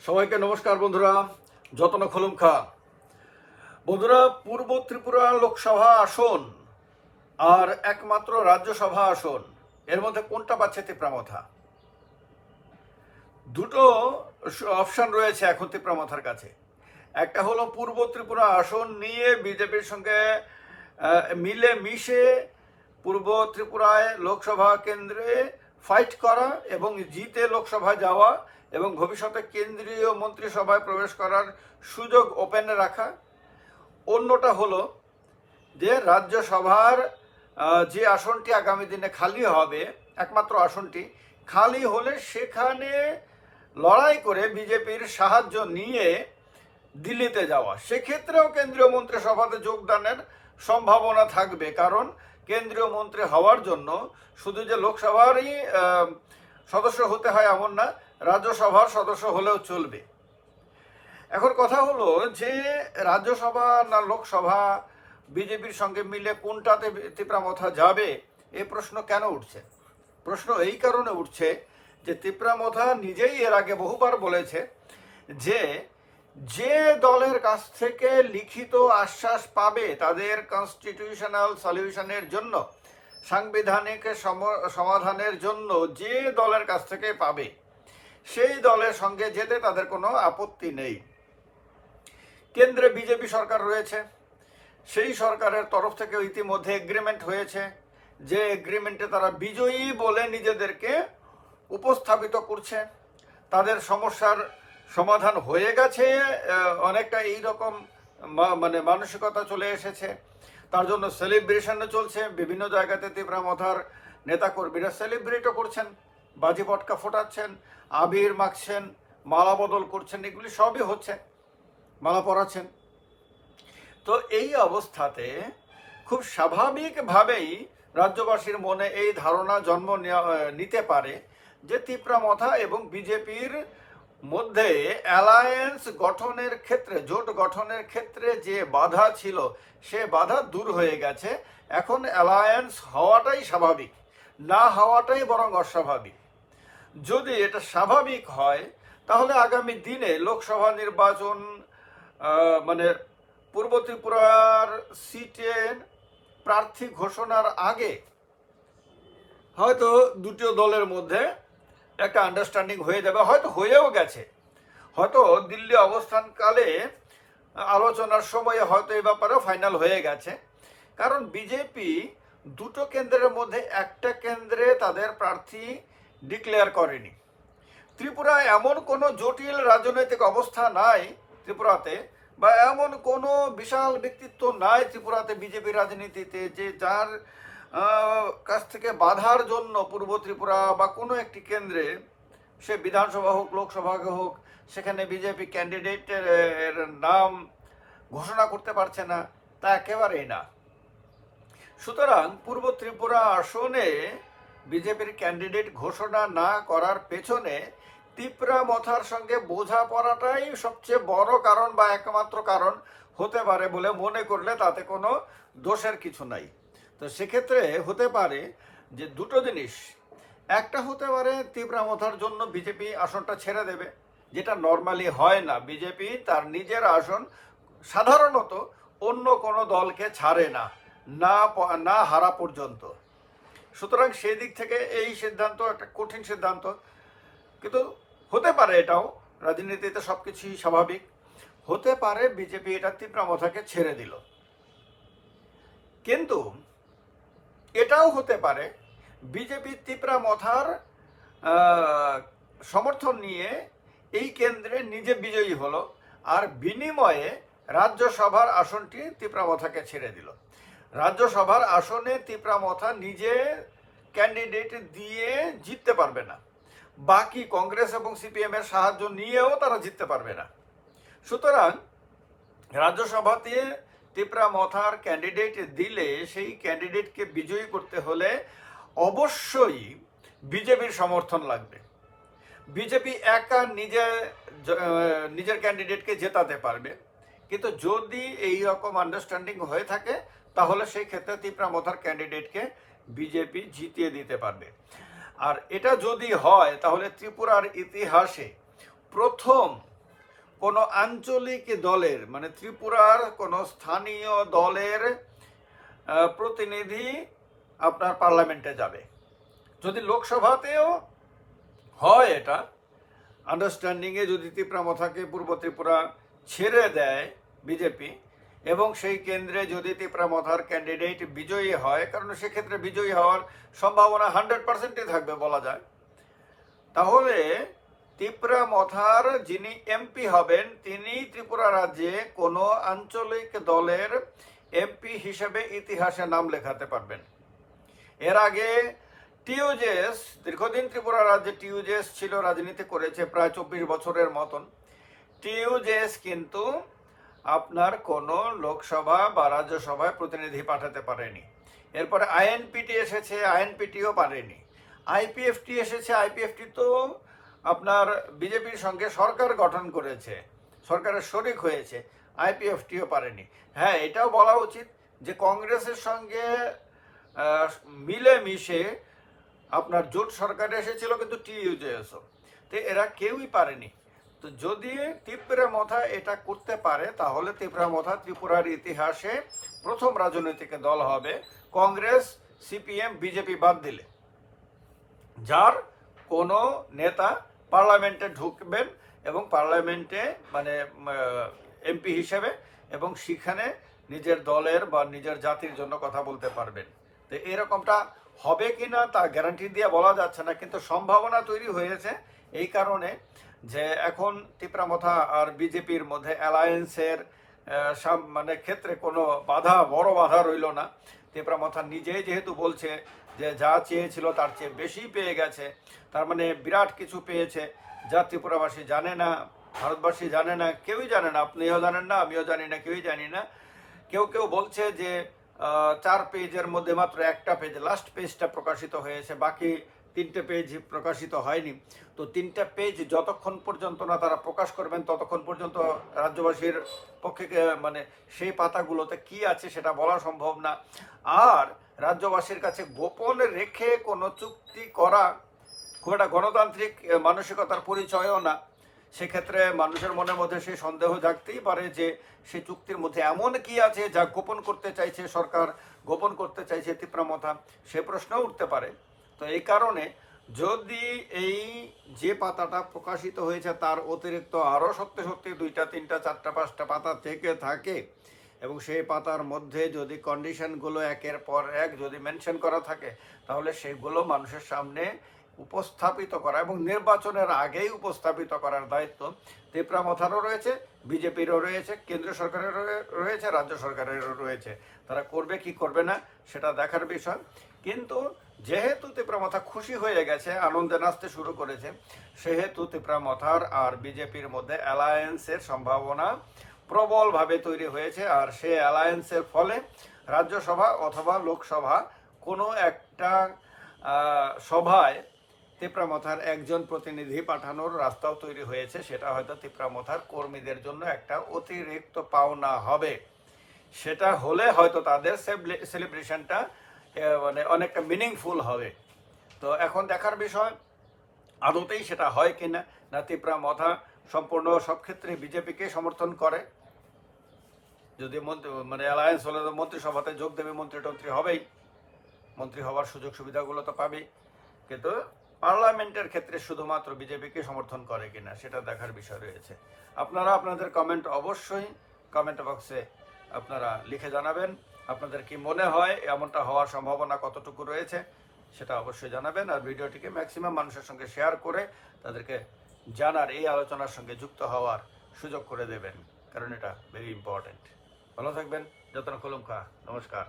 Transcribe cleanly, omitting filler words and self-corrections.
সবাইকে নমস্কার বন্ধুরা। যতন খলুম খা বন্ধুরা, পূর্ব ত্রিপুরা লোকসভা আসন আর একমাত্র রাজ্যসভা আসন, এর মধ্যে কোনটা পাচ্ছে তীব্রামথা? দুটো অপশন রয়েছে এখন তীব্রামথার কাছে। একটা হলো পূর্ব ত্রিপুরা আসন নিয়ে বিজেপির সঙ্গে মিলে মিশে পূর্ব ত্রিপুরায় লোকসভা কেন্দ্রে ফাইট করা এবং জিতে লোকসভায় যাওয়া এবং ভবিষ্যতে কেন্দ্রীয় মন্ত্রিসভায় প্রবেশ করার সুযোগ ওপেন রাখা। অন্যটা হলো যে রাজ্যসভার যে আসনটি আগামী দিনে খালি হবে, একমাত্র আসনটি খালি হলে সেখানে লড়াই করে বিজেপির সাহায্য নিয়ে দিল্লিতে যাওয়া। সেক্ষেত্রেও কেন্দ্রীয় মন্ত্রিসভাতে যোগদানের সম্ভাবনা থাকবে, কারণ কেন্দ্রীয় মন্ত্রী হওয়ার জন্য শুধু যে লোকসভারই সদস্য হতে হয় এমন না, রাজ্যসভার সদস্য হলেও চলবে। এখন কথা হলো যে রাজ্যসভা না লোকসভা বিজেপির সঙ্গে মিলে কোনটাতে তীব্রামথা যাবে, এই প্রশ্ন কেন উঠছে? প্রশ্ন এই কারণে উঠছে যে তীব্রামথা নিজেই এর আগে বহুবার বলেছে যে যে দলের কাছ থেকে লিখিত আশ্বাস পাবে তাদের কনস্টিটিউশনাল সলিউশনের জন্য, সাংবিধানিক সমাধানের জন্য যে দলের কাছ থেকে পাবে সেই দলের সঙ্গে যেতে তাদের কোনো আপত্তি নেই। কেন্দ্রে বিজেপি সরকার রয়েছে, সেই সরকারের তরফ থেকে ইতিমধ্যে এগ্রিমেন্ট হয়েছে, যে এগ্রিমেন্টে তারা বিজয়ী বলে নিজেদেরকে উপস্থাপিত করছে। তাদের সমস্যার সমাধান হয়ে গেছে, অনেকটা এইরকম মানে মানসিকতা চলে এসেছে। তার জন্য সেলিব্রেশনও চলছে, বিভিন্ন জায়গাতে তীব্রামথার নেতাকর্মীরা সেলিব্রেটও করছেন, বাজি পটকা ফোটাচ্ছেন, আবির মাখছেন, মালা বদল করছেন, এগুলি সবই হচ্ছে, মালা পরাচ্ছেন। তো এই অবস্থাতে খুব স্বাভাবিকভাবেই রাজ্যবাসীর মনে এই ধারণা জন্ম নিতে পারে যে তীব্রামথা এবং বিজেপির মধ্যে অ্যালায়েন্স গঠনের ক্ষেত্রে, জোট গঠনের ক্ষেত্রে যে বাধা ছিল সে বাধা দূর হয়ে গেছে। এখন অ্যালায়েন্স হওয়াটাই স্বাভাবিক, না হওয়াটাই বরং অস্বাভাবিক। যদি এটা স্বাভাবিক হয় তাহলে আগামী দিনে লোকসভা নির্বাচন মানে পূর্ব ত্রিপুরার সিটের প্রার্থী ঘোষণার আগে হয়তো দুটো দলের মধ্যে একটা আন্ডারস্ট্যান্ডিং হয়ে যাবে, হয়তো হয়েও গেছে, হয়তো দিল্লি অবস্থানকালে আলোচনার সময়ে হয়তো এই ব্যাপারেও ফাইনাল হয়ে গেছে। কারণ বিজেপি দুটো কেন্দ্রের মধ্যে একটা কেন্দ্রে তাদের প্রার্থী ডিক্লেয়ার করেনি। ত্রিপুরায় এমন কোনো জটিল রাজনৈতিক অবস্থা নাই ত্রিপুরাতে, বা এমন কোনো বিশাল ব্যক্তিত্ব নাই ত্রিপুরাতে বিজেপি রাজনীতিতে যে যার কাছ থেকে বাধার জন্য পূর্ব ত্রিপুরা বা কোনো একটি কেন্দ্রে, সে বিধানসভা হোক লোকসভা হোক, সেখানে বিজেপি ক্যান্ডিডেটের নাম ঘোষণা করতে পারছে না, তা একেবারেই না। সুতরাং পূর্ব ত্রিপুরা আসনে বিজেপির ক্যান্ডিডেট ঘোষণা না করার পেছনে তীব্রামথার সঙ্গে বোঝাপড়াটাই সবচেয়ে বড় কারণ বা একমাত্র কারণ হতে পারে বলে মনে করলে তাতে কোনো দোষের কিছু নাই। তো সেক্ষেত্রে হতে পারে যে দুটো জিনিস, একটা হতে পারে তীব্রামথার জন্য বিজেপি আসনটা ছেড়ে দেবে, যেটা নর্মালি হয় না। বিজেপি তার নিজের আসন সাধারণত অন্য কোনো দলকে ছাড়ে না, না হারা পর্যন্ত। সুতরাং সেই দিক থেকে এই সিদ্ধান্ত একটা কঠিন সিদ্ধান্ত, কিন্তু হতে পারে, এটাও রাজনীতিতে সব কিছুই স্বাভাবিক। হতে পারে বিজেপি এটা তীব্রামথাকে ছেড়ে দিল, কিন্তু এটাও হতে পারে বিজেপি তীব্রামথার সমর্থন নিয়ে এই কেন্দ্রে নিজে বিজয়ী হলো, আর বিনিময়ে রাজ্যসভার আসনটি তীব্রামথাকে ছেড়ে দিল। রাজ্যসভার আসনে তীব্রামথা নিজে ক্যান্ডিডেট দিয়ে জিততে পারবে না, বাকি কংগ্রেস এবং সিপিএম এর সাহায্য নিয়েও তারা জিততে পারবে না। সুতরাং রাজ্যসভাতে তীব্রামথার ক্যান্ডিডেট দিলে সেই ক্যান্ডিডেটকে বিজয়ী করতে হলে অবশ্যই বিজেপির সমর্থন লাগবে। বিজেপি একা নিজের ক্যান্ডিডেটকে জেতাতে পারবে, কিন্তু যদি এই রকম আন্ডারস্ট্যান্ডিং হয়ে থাকে তাহলে সেই ক্ষেত্রে তীব্রামথার ক্যান্ডিডেটকে বিজেপি জিতিয়ে দিতে পারবে। আর এটা যদি হয় তাহলে ত্রিপুরার ইতিহাসে প্রথম কোনো আঞ্চলিক দলের মানে ত্রিপুরার কোনো স্থানীয় দলের প্রতিনিধি আপনার পার্লামেন্টে যাবে। যদি লোকসভাতেও হয় এটা আন্ডারস্ট্যান্ডিংয়ে, যদি তিপ্রামথাকে পূর্ব ত্রিপুরা ছেড়ে দেয় বিজেপি এবং সেই কেন্দ্রে যদি তিপ্রামথার ক্যান্ডিডেট বিজয়ী হয়, কারণ সেক্ষেত্রে বিজয়ী হওয়ার সম্ভাবনা 100%ই থাকবে বলা যায়, তাহলে তিপ্রামথার যিনি এমপি হবেন তিনি ত্রিপুরা রাজ্যে কোনো আঞ্চলিক দলের এমপি হিসেবে ইতিহাসে নাম লেখাতে পারবেন। এর আগে টিউজেএস, দীর্ঘদিন ত্রিপুরা রাজ্যে টিউজেএস ছিল, রাজনীতি করেছে প্রায় 24 বছরের মতন। টিউজেএস কিন্তু আপনার কোনো লোকসভা বা রাজ্যসভায় প্রতিনিধি পাঠাতে পারেনি। এরপরে আইএনপিটি এসেছে, আইএনপিটিও পারেনি। আইপিএফটি এসেছে, আইপিএফটি তো আপনার বিজেপির সঙ্গে সরকার গঠন করেছে, সরকারের শরিক হয়েছে, আইপিএফটিও পারেনি। হ্যাঁ, এটাও বলা উচিত যে কংগ্রেসের সঙ্গে মিলেমিশে আপনার জোট সরকার এসেছিল, কিন্তু টিইউজেএসও, তো এরা কেউই পারেনি। তো যদি তিপ্রামথা এটা করতে পারে তাহলে তিপ্রামথা ত্রিপুরার ইতিহাসে প্রথম রাজনৈতিক দল হবে, কংগ্রেস, সিপিএম, বিজেপি বাদ দিলে, যার কোনো নেতা পার্লামেন্টে ঢুকবেন এবং পার্লামেন্টে মানে এমপি হিসেবে এবং সেখানে নিজের দলের বা নিজের জাতির জন্য কথা বলতে পারবেন। তো এরকমটা হবে কিনা তা গ্যারান্টি দিয়ে বলা যাচ্ছে না, কিন্তু সম্ভাবনা তৈরি হয়েছে এই কারণে যে এখন তিপ্রামথা আর বিজেপির মধ্যে অ্যালায়েন্সের মানে ক্ষেত্রে কোনো বড় বাধা রইল না। তিপ্রামথা নিজেই যেহেতু বলছে যে যা চেয়েছিল তার চেয়ে বেশি পেয়ে গেছে, তার মানে বিরাট কিছু পেয়েছে, যা ত্রিপুরাবাসী জানে না, ভারতবাসী জানে না, কেউই জানে না, আপনিও জানেন না, আমিও জানি না, কেউই জানি না। কেউ কেউ বলছে যে 4 পেজের মধ্যে মাত্র একটা পেজ, লাস্ট পেজটা প্রকাশিত হয়েছে, বাকি 3টে পেজ প্রকাশিত হয়নি। তো 3টা পেজ যতক্ষণ পর্যন্ত না তারা প্রকাশ করবেন ততক্ষণ পর্যন্ত রাজ্যবাসীর পক্ষে মানে সেই পাতাগুলোতে কি আছে সেটা বলা সম্ভব না। আর রাজ্যবাসীর কাছে গোপন রেখে কোনো চুক্তি করা খুব একটা গণতান্ত্রিক মানসিকতার পরিচয়ও না। সেক্ষেত্রে মানুষের মনের মধ্যে সেই সন্দেহ জাগতেই পারে যে সেই চুক্তির মধ্যে এমন কি আছে যা গোপন করতে চাইছে সরকার, গোপন করতে চাইছে তিপ্রামথা, সে প্রশ্নও উঠতে পারে। তো এই কারণে যদি এই যে পাতাটা প্রকাশিত হয়েছে তার অতিরিক্ত আরও সত্যি 2টা 3টা 4টা 5টা পাতা থেকে থাকে এবং সেই পাতার মধ্যে যদি কন্ডিশনগুলো একের পর এক যদি মেনশন করা থাকে, তাহলে সেগুলো মানুষের সামনে উপস্থাপিত করা এবং নির্বাচনের আগেই উপস্থাপিত করার দায়িত্ব তিপ্রামথারও রয়েছে, বিজেপিরও রয়েছে, কেন্দ্রীয় সরকারেরও রয়েছে, রাজ্য সরকারেরও রয়েছে। তারা করবে কি করবে না সেটা দেখার বিষয়। কিন্তু যেহেতু তিপ্রামথা খুশি হয়ে গেছে, আনন্দে নাচতে শুরু করেছে, সেহেতু তিপ্রামথার আর বিজেপির মধ্যে অ্যালায়েন্সের সম্ভাবনা প্রবলভাবে তৈরি হয়েছে। আর সেই অ্যালায়েন্সের ফলে রাজ্যসভা অথবা লোকসভা কোনো একটা সভায় তিপ্রামথার একজন প্রতিনিধি পাঠানোর রাস্তাও তৈরি হয়েছে। সেটা হয়তো তিপ্রামথার কর্মীদের জন্য একটা অতিরিক্ত পাওনা হবে। সেটা হলে হয়তো তাদের সেলিব্রেশনটা মানে অনেকটা মিনিংফুল হবে। তো এখন দেখার বিষয় আদতেই সেটা হয় কিনা, না তিপ্রামথা সম্পূর্ণ সব ক্ষেত্রে বিজেপিকে সমর্থন করে। যদি মানে অ্যালায়েন্স হলে তো মন্ত্রিসভাতে যোগ দেবে, মন্ত্রী হবেই, মন্ত্রী হওয়ার সুযোগ সুবিধাগুলো তো পাবেই, কিন্তু পার্লামেন্টের ক্ষেত্রে শুধুমাত্র বিজেপিকে সমর্থন করে কিনা সেটা দেখার বিষয় রয়েছে। আপনারা আপনাদের কমেন্ট অবশ্যই কমেন্ট বক্সে আপনারা লিখে জানাবেন। আপনাদের কি মনে হয় এমনটা হওয়ার সম্ভাবনা কতটুকু রয়েছে সেটা অবশ্যই জানাবেন। আর ভিডিওটিকে ম্যাক্সিমাম মানুষের সঙ্গে শেয়ার করে তাদেরকে জানার, এই আলোচনার সঙ্গে যুক্ত হওয়ার সুযোগ করে দেবেন, কারণ এটা ভেরি ইম্পর্টেন্ট। ভালো থাকবেন। যতন কলমকা, নমস্কার।